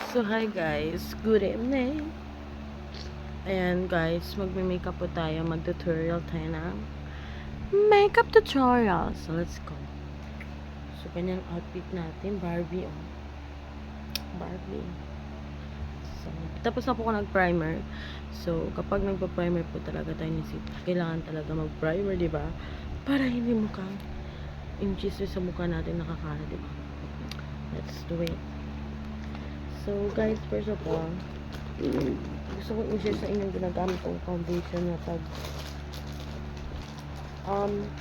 So, hi guys. Good evening. Ayan guys, magme-makeup po tayo. Mag-tutorial tayo ng makeup tutorial. So, let's go. So, ganyan outfit natin. Barbie, oh. Barbie. So, tapos na po ako nag-primer. So, kapag nagpa-primer po talaga tayo ni Sip, kailangan talaga mag-primer, di ba? Para hindi mukhang inches sa mukha natin nakakala, di ba? Let's do it. So, guys, first of all, gusto ko i-share sa inyo ginagamit kong foundation na tag.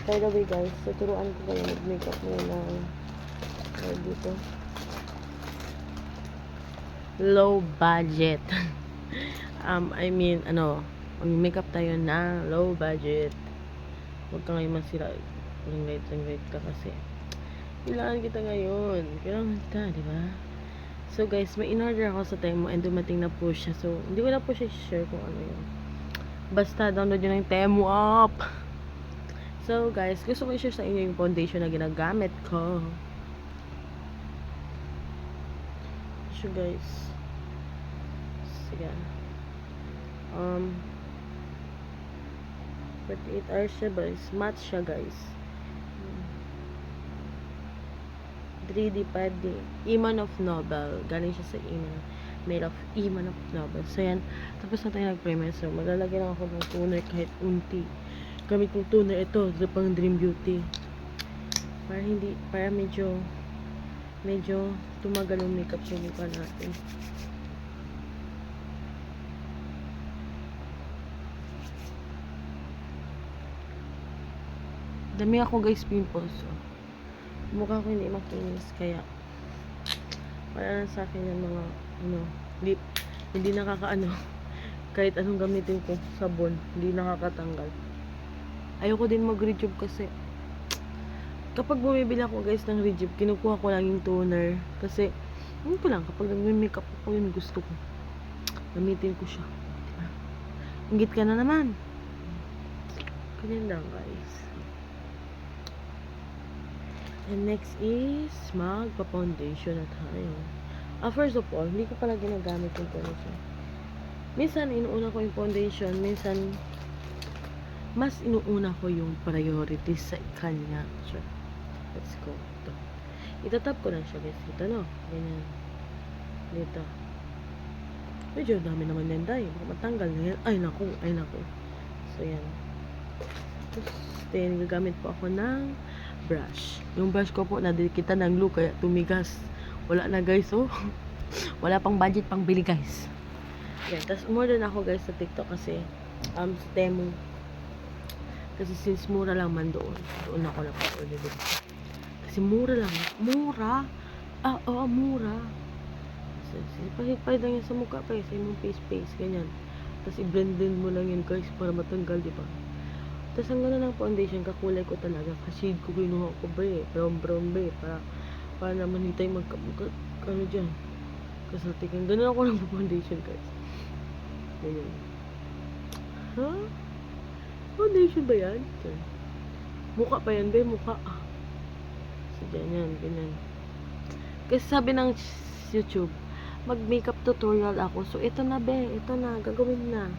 By the way, guys, tuturuan ko kayo mag-makeup muna dito. Low budget. Mag-makeup tayo na low budget. Huwag ka ngayon masira. Ring light ka kasi. Kailangan kita ngayon. Kailangan kita, di ba? So guys, may in-order ako sa Temu and dumating na po siya. So, hindi ko na po siya share kung ano yun. Basta download yun ng Temu app. So guys, gusto ko i-share sa inyo yung foundation na ginagamit ko. So guys. Sige. 48 hours siya guys. Matte siya guys. 3D, 5D. Iman of Nobel. Galing siya sa Iman. Made of Iman of Nobel. So, yan. Tapos na tayo nag-primer. So, maglalagay lang ako ng toner kahit unti. Gamit kong toner ito. Ito pang Dream Beauty. Para medyo tumagal yung makeup sa mukha natin. Dami ako guys pimples. So, mukha ko hindi makinis kaya wala na sa akin yung mga lip hindi nakakaano kahit anong gamitin ko sabon hindi nakakatanggal. Ayoko din mag-retube kasi kapag bumibili ako guys ng retube kinukuha ko lang yung toner kasi yun ko lang kapag nag-makeup ako yun gusto ko gamitin ko siya, diba? Inggit ka na naman ganyan lang guys. And next is magpa-foundation na tayo. First of all, hindi ko pala ginagamit yung foundation. Minsan, inuuna ko yung foundation. Minsan, mas inuuna ko yung priorities sa kanya. Sure. Let's go. Ito. Itatap ko lang siya guys. Ito no. Ganyan. Dito. Medyo dami naman yan dahil. Baka matanggal na yan. Ay naku. So yan. Tapos, then, gagamit po ako ng brush. Yung brush ko po nadikitan ng glue kaya tumigas. Wala na guys, oh. Wala pang budget pang bili guys. Yan, tapos umorder na ako guys sa TikTok kasi sa Temu. Kasi since mura lang man doon ako nag-order dito. Kasi mura lang. Mura. Mura. Pahit lang yan sa mukha pa sa imong face ganyan. Tapos i-blend mo lang yun guys para matanggal, di ba? Tapos ang ganda ng foundation, kakulay ko talaga. Ka-shade ko kinuha ko ba brown ba para naman hindi tayo ano dyan. Kasatikan. Ganun ako ng foundation guys. Ganyan. Ha? Foundation ba yan? Dyan. Mukha pa yan ba? Mukha. So ganyan. Kasi sabi ng YouTube, mag-makeup tutorial ako. So ito na ito na. Gagawin na.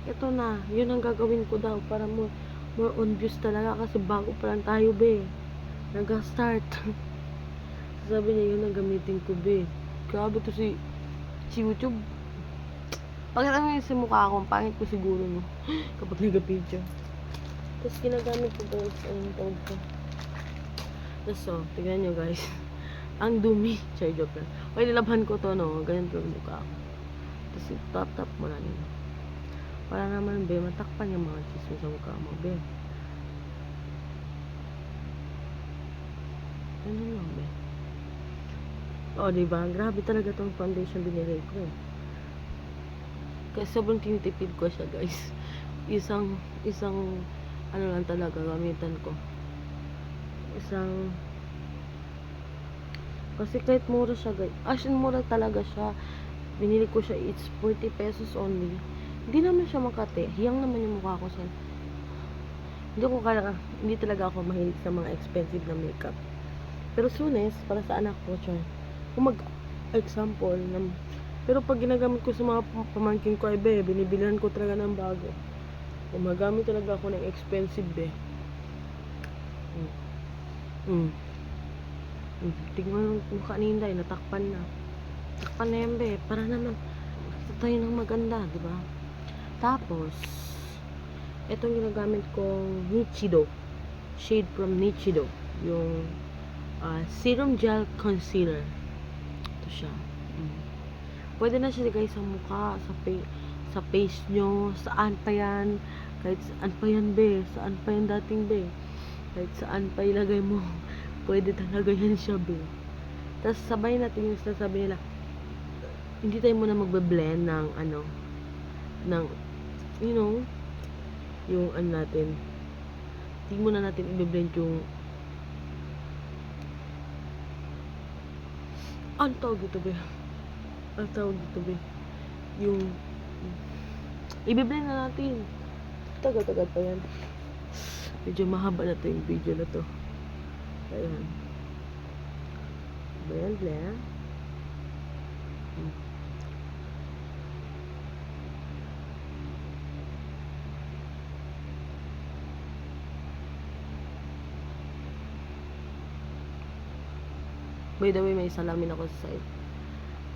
Ito na. Yun ang gagawin ko daw para more on views talaga kasi bago pa lang tayo nag-start. Sabi niya yun ang gamitin ko grabe to si YouTube. Pagkita mo yung sa mukha ako pangit ko siguro no kapag nag-video. Tapos ginagamit ko guys ang tawag ko. Tapos tignan nyo guys ang dumi. Char joke lang. Okay, nilabhan ko to no ganyan ko yung mukha ako. Tapos tap mo lang yun para naman matakpan yung mga chismis sa mukha mo ano lang diba grabe talaga tong foundation binili ko kasi sobrang tinitipid ko siya guys. Isang ano lang talaga gamitan ko kasi kahit mura siya guys, mura talaga siya. Binili ko siya, it's 40 pesos only. Hindi naman siya makate. Hiyang naman yung mukha ko siya. Hindi talaga ako mahilig sa mga expensive na makeup. Pero soonest, para sa anak ko, kung example, Pero pag ginagamit ko sa mga pamangkin ko ay be, binibilihan ko talaga ng bago. Gumagamit talaga ako ng expensive be. Mm. Tingnan mo kanina, natakpan na. Takpan na yan be, para naman gusto tayo ng maganda, di ba? Tapos, etong ginagamit kong Nichido. Shade from Nichido. Yung Serum Gel Concealer. Ito siya. Pwede na siya guys sa mukha, sa face nyo, saan pa yan. Kahit saan pa yan be, saan pa yan dating be. Kahit saan pa ilagay mo, pwede talaga yan siya be. Tapos sabay natin yung sasabi nila, hindi tayo muna magbe-blend ng ng, you know, yung natin. Hindi muna natin i-blend yung ang tawag dito be. Yung i-blend na natin. Tagal-tagal pa yan. Medyo mahaba na to yung video na to. Ayan. Blend. By the way, may salamin ako sa side.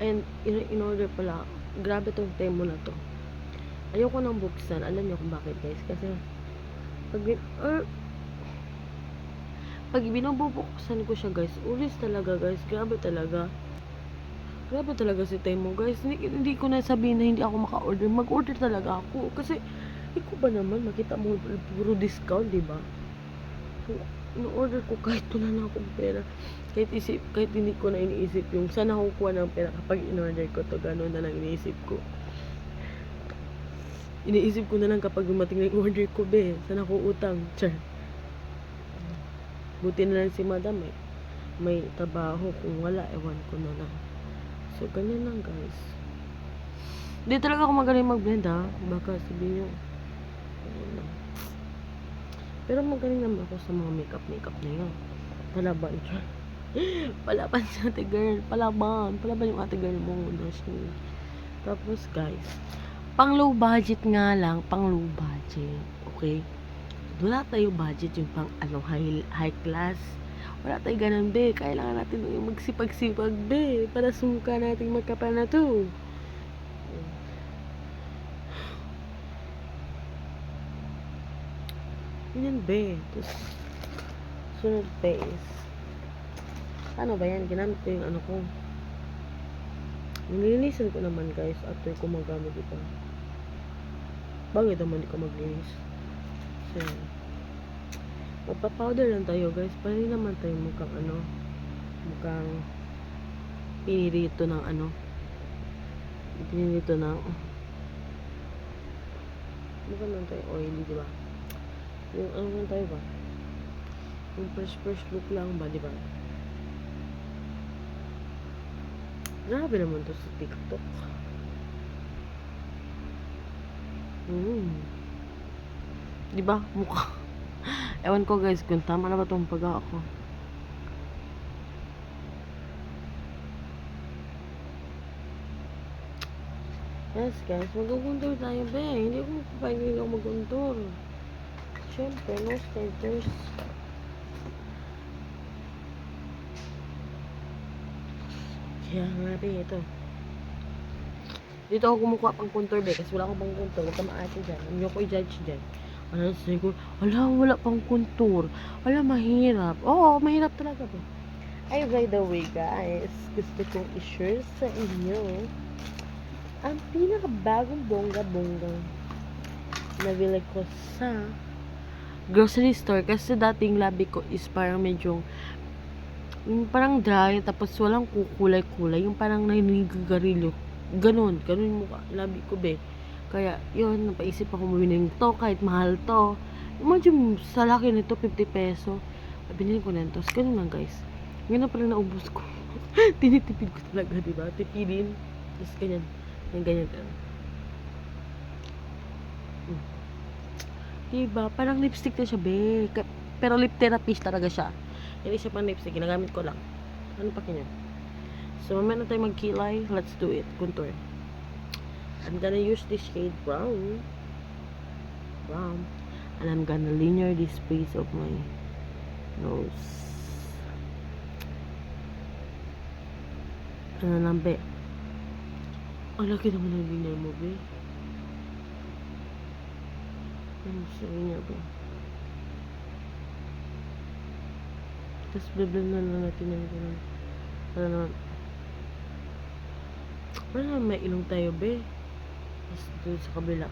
And in order pala, grabe tong demo na to. Ayoko nang buksan. Alam niyo kung bakit guys? Kasi pag binubuksan ko siya guys, ulis talaga guys. Grabe talaga si Temo guys. Hindi ko na sabihin na hindi ako maka-order. Mag-order talaga ako. Kasi, ikaw ba naman, makita mo puro discount, diba? So, in-order ko kahit wala na akong pera. Kahit hindi ko na iniisip yung saan ako kuha ng pera kapag in-order ko to. Gano'n na lang iniisip ko. Iniisip ko na lang kapag dumating na yung order ko, be. Saan ako utang? Char. Buti na lang si madam eh. May trabaho. Kung wala, ewan ko na lang. So, ganyan lang guys. Hindi talaga ako magaling mag-blend ha. Baka sabihin nyo. Pero magaling naman ako sa mga makeup na yun. Palaban siya. Palaban si ate girl. Palaban yung ate girl mo. Tapos guys, pang low budget nga lang. Pang low budget. Okay? Wala tayo budget yung pang high class. Wala tayo ganun be. Kailangan natin yung magsipag-sipag be. Para sumukha natin magkapal na to. Yan be. Tapos, sunod face. Ano ba yan? Ginamit ko yung ko. Nilinisan ko naman guys after ko magamit ito. Bakit naman di ko maglinis? So, magpa-powder lang tayo guys. Para hindi naman tayo mukhang pinirito ng mukha lang tayo oily, diba? Yung lang tayo ba? Yung first look lang ba, diba? Grabe naman to sa TikTok. Diba? Mukha. Ewan ko guys kung tama na ba itong pag-ako. Yes guys, mag-guntur tayo be. Hindi ko magpapagin ako mag-guntur. Siyempre, no stages. Kaya nga be, ito. Dito ako kumukuha pang contour be. Kasi wala akong pang contour. Huwag ka maate dyan. Hindi ako i-judge dyan. Ano sabi ko, wala pang contour. Mahirap. Oo, mahirap talaga be. Ay, by the way guys, gusto kong i-share sa inyo ang pinakabagong bongga-bongga nabili ko sa grocery store. Kasi dating labi ko is parang medyo parang dry, tapos walang kukulay-kulay, yung parang naninigarilyo. Ganun yung mukha labi ko be. Kaya yun, napaisip ako bumili nito kahit mahal to. Imagine sa laki nito 50 peso. Binili ko na ito. Ganun lang guys. Ngayon na pala naubos ko. Tinitipid ko talaga, diba? Tipidin. Tapos ganyan. Ganyan. Diba? Parang lipstick na siya, be. Pero lip therapist talaga siya. Hindi siya pang lipstick. Ginagamit ko lang. Ano pa kinyan? So, mamaya na tayo magkilay. Let's do it. Contour. I'm gonna use this shade brown. And I'm gonna linear this space of my nose. Ano lang, be? Ang laki naman ng linear mo, be. Ano sa linear, be? Tapos, blend na lang natin yung gano'n. Para naman. Para naman may ilong tayo, be. Tapos, doon sa kabila.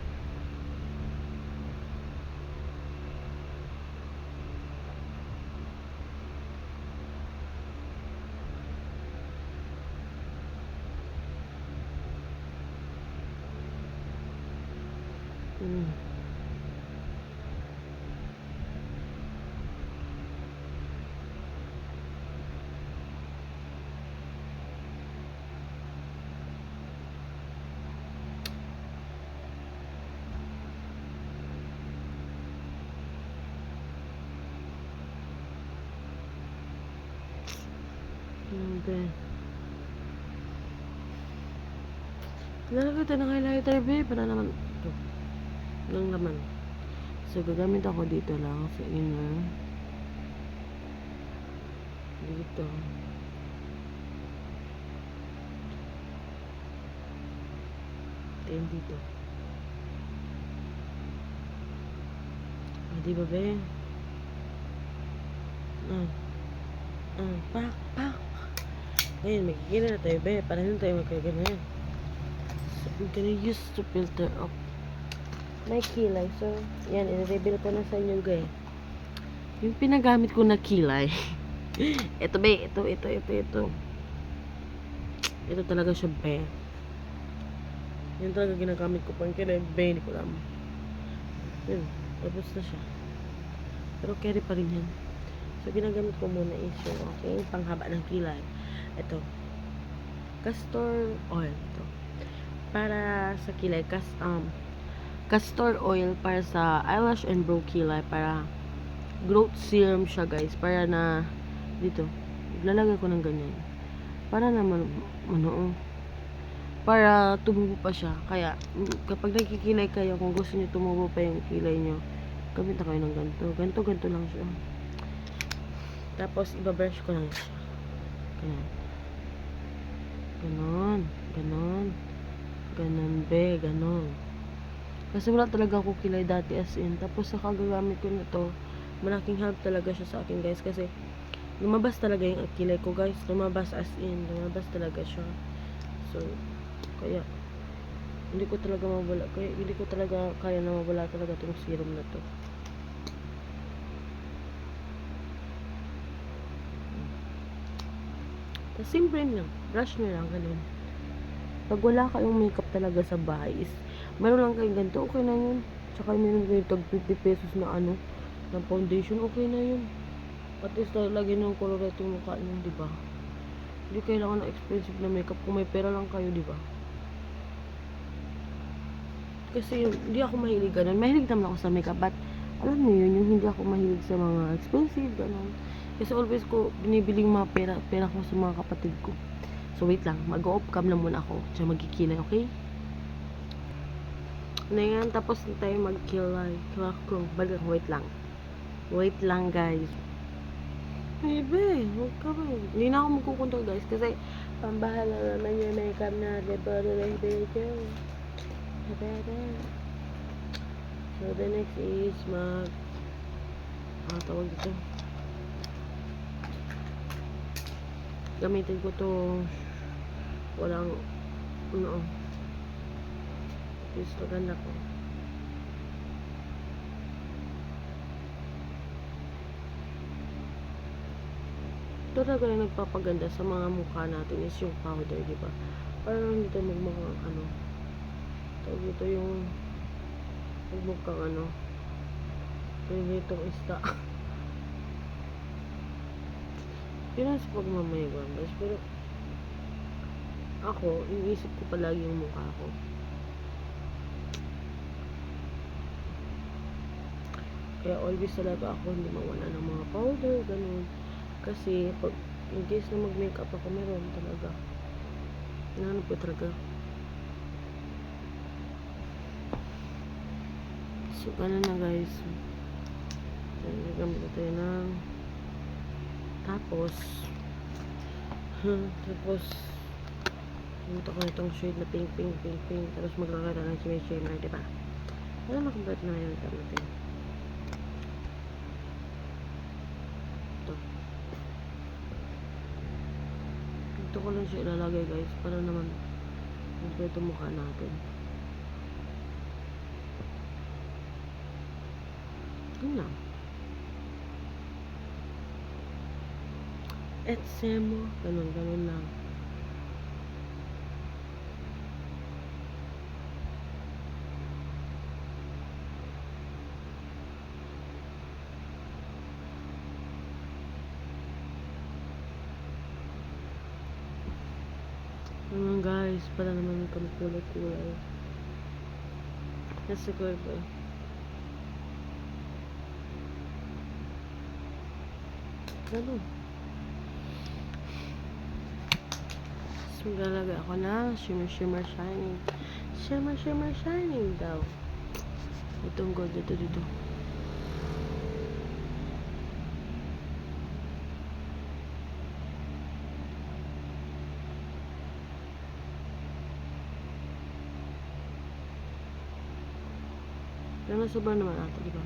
Okay. Lalagay tayo ng highlighter, be. Para naman ito. Lang naman. So, gagamit ako dito lang sa inner. Dito. Then dito. Di ba, be? Pak. Ngayon, magigila na tayo, be. Para hindi tayo magkaganan. So, I'm gonna use to filter up my kilay. So, yan, i-reveal ko na sa inyo, guys. Yung pinagamit ko na kilay. Ito, be. Ito. Ito talaga siya, be. Yan talaga ginagamit ko pang kilay, be. Hindi ko alam. Yun, tapos na siya. Pero carry pa rin yan. So, ginagamit ko muna is yung aking panghaba ng kilay. Ito. Castor oil. Ito. Para sa kilay. Castor oil para sa eyelash and brow kilay. Para growth serum siya, guys. Para na dito. Lalagay ko ng ganyan. Para naman, para tumubo pa siya. Kaya, kapag nagkikilay kayo, kung gusto niyo tumubo pa yung kilay niyo, gamit na kayo ng ganito. Ganito lang siya. Tapos, ibabrush ko lang siya. Ganon, be. Ganon. Kasi wala talaga ako kilay dati as in. Tapos, sa kagagamit ko nito, malaking help talaga siya sa akin, guys. Kasi, lumabas talaga yung kilay ko, guys. Lumabas as in. Lumabas talaga siya. So, kaya, hindi ko talaga kaya na mawala talaga itong serum na to. Simple lang. Brush nyo lang. Ganun. Pag wala kayong makeup talaga sa bahay is, meron lang kayong ganito, okay na yun. Tsaka meron kayong tag 50 pesos na na foundation, okay na yun. At least lagyan ng colorette yung mukha nyo, diba? Hindi kailangan ng expensive na makeup kung may pera lang kayo, diba? Kasi hindi ako mahilig ganun. Mahilig naman ako sa makeup, but alam mo yun, yung hindi ako mahilig sa mga expensive, ganun. Kasi always ko binibiling mga pera ko sa mga kapatid ko. So wait lang, mag-off cam lang muna ako. Tsaka magkikilay, okay? Na yan, tapos na tayo magkilay. Wait lang, guys. Bebe, huwag ka ba? Hindi na ako magkukunta, guys. Kasi pambahala naman yung makeup na rebaro lang video. So the next is tawag dito. Gamitin ko to walang is maganda ko. Ito talaga na nagpapaganda sa mga mukha natin is yung powder, diba? Parang hindi tayo magmukhang tawag dito yung magmukhang itong isda. Yun ang sa pagmamayabang, guys. Pero ako, iniisip ko palagi yung mukha ko. Kaya always talaga ako hindi mawala ng mga powder, ganun. Kasi pag in case na mag-makeup ako, meron talaga. Nahanap ko talaga. So, ano na guys. Gagamit na tayo ng tapos pumunta ko itong shade na pink. Tapos magkakita ng shimmer, diba? Wala makumplet na yun natin. Ito. Ito ko lang siya ilalagay guys. Para naman kompleto mukha natin. Yun lang. Etsemo. Ganun lang. Naman guys, para naman kami kulay-kulay. Nasa curve eh. Ganun. So, maglalagay ako na shimmer shining. Shimmer shining daw. Itong gold dito. Pero nasoba naman ata, di ba?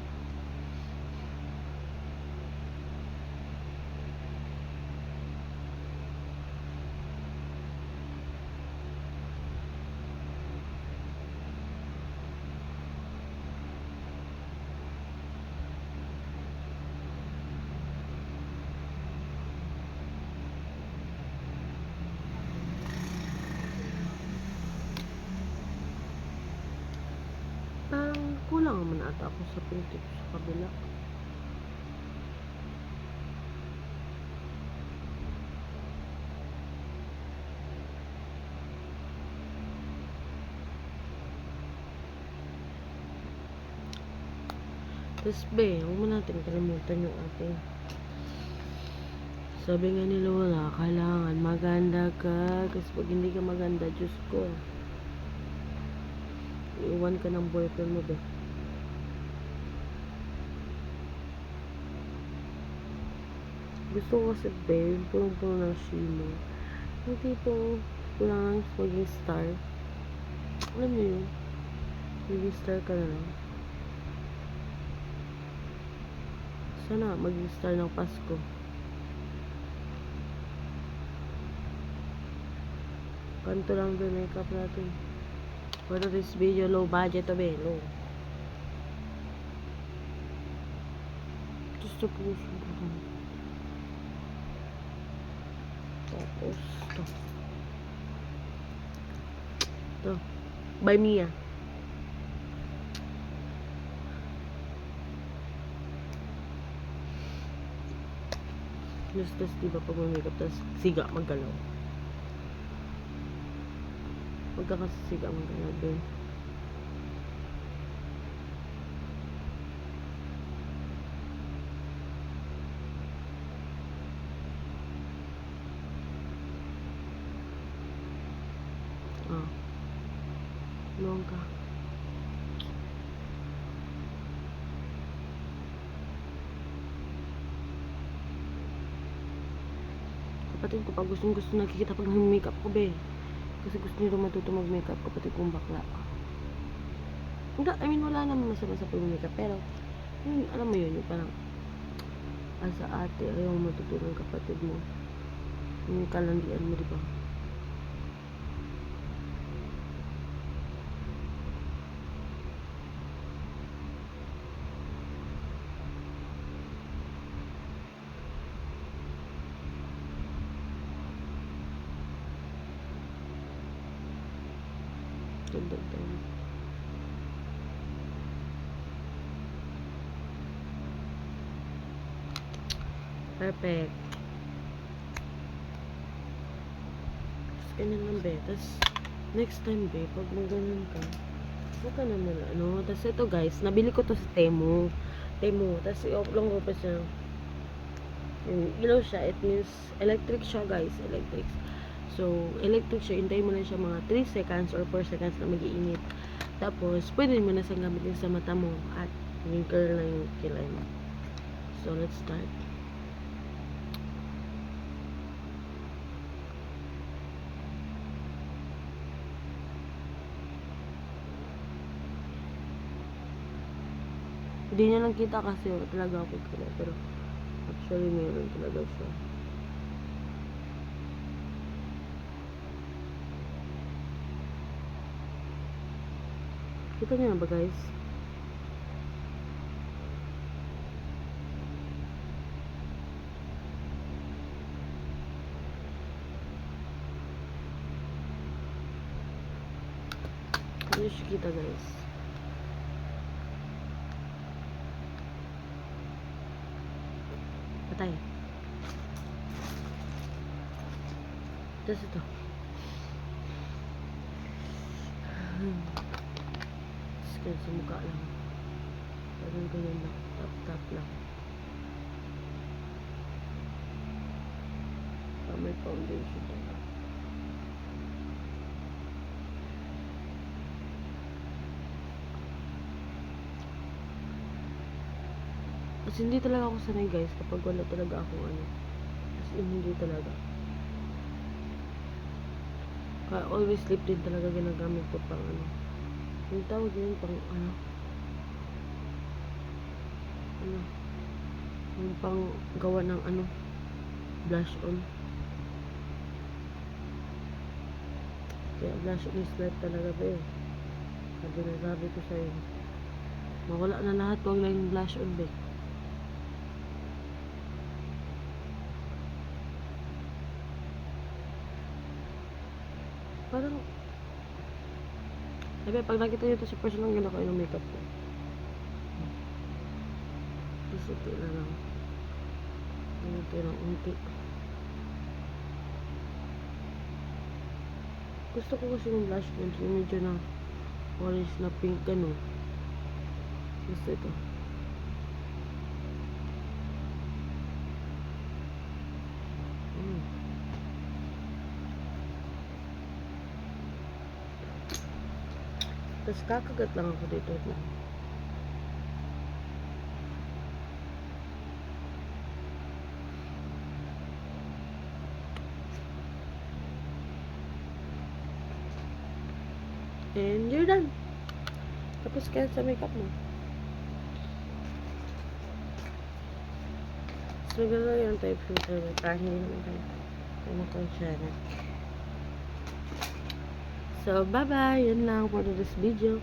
Parang kulang naman ata ako sa pink tip sa kabila. Tapos huwag mo natin kalimutan yung ating sabi nga ni Lola, kailangan maganda ka kasi pag hindi ka maganda, Diyos ko, iwan ka ng boyfriend mo ba? Gusto ko kasi babe, punong-puno ng shimmer. Yung tipong kulang lang maging star. Alam mo yun? Maging star ka na lang. Sana maging star ng Pasko. Kanto lang ba makeup natin? For this video, low budget to be, low. Gusto po tapos to by Mia. Just diba pag may makeup tas siga maggalaw. Magkakasiga maggalaw din. Longga. Kapatid ko pag gusto nakikita pag mag-makeup ko be. Kasi gusto niyo matuto mag-makeup kapatid kong bakla. Hindi, I mean wala naman masama sa pag-makeup pero yun, alam mo yun, yung parang asa ate, ayaw matutulong kapatid mo. Yung kalandian mo, diba? Dagdag. Perfect. Tapos ganyan lang be. Tapos next time be, pag maganon ka, huwag ka na nila, ano. Tapos ito guys, nabili ko to sa Temu. Tapos i-off-long ko pa siya. Yung ilaw siya, it means electric siya guys, electric. So, electric siya. Hintayin mo lang siya mga 3 seconds or 4 seconds na mag-iinit. Tapos, pwede mo na siyang gamitin sa mata mo at wrinkle na yung kilay mo. So, let's start. Hindi niya lang kita kasi wala talaga ako kilay. Pero, actually, meron talaga siya. Kita niyo na ba, guys? Hindi siya kita, guys. Patay. Tapos ito. Tapos sa mukha lang. Parang ganyan lang. Tap-tap lang. May foundation talaga. Kasi hindi talaga ako sanay, guys, kapag wala talaga akong ano. Kasi hindi talaga. Kaya always lip din talaga ginagamit ko pang ano. Yung tawag yun pang ano. Yung pang gawa ng ano. Blush on. Kaya blush on is life talaga ba eh. Sabi na sabi ko sa'yo. Mawala na lahat, huwag lang yung blush on ba. Parang sabi, pag nakita nyo ito sa person lang, gano'n kayo ng makeup ko. Isuti na lang. Unti lang, unti. Gusto ko kasi yung blush on, yung medyo na orange na pink, gano'n. Gusto ito. Tapos kakagat lang ako dito. And you're done. Tapos kaya sa makeup mo. So, gano'n yung type filter. Parang hindi naman tayo. Ano ko siya na. So, bye-bye. Yun lang for this video.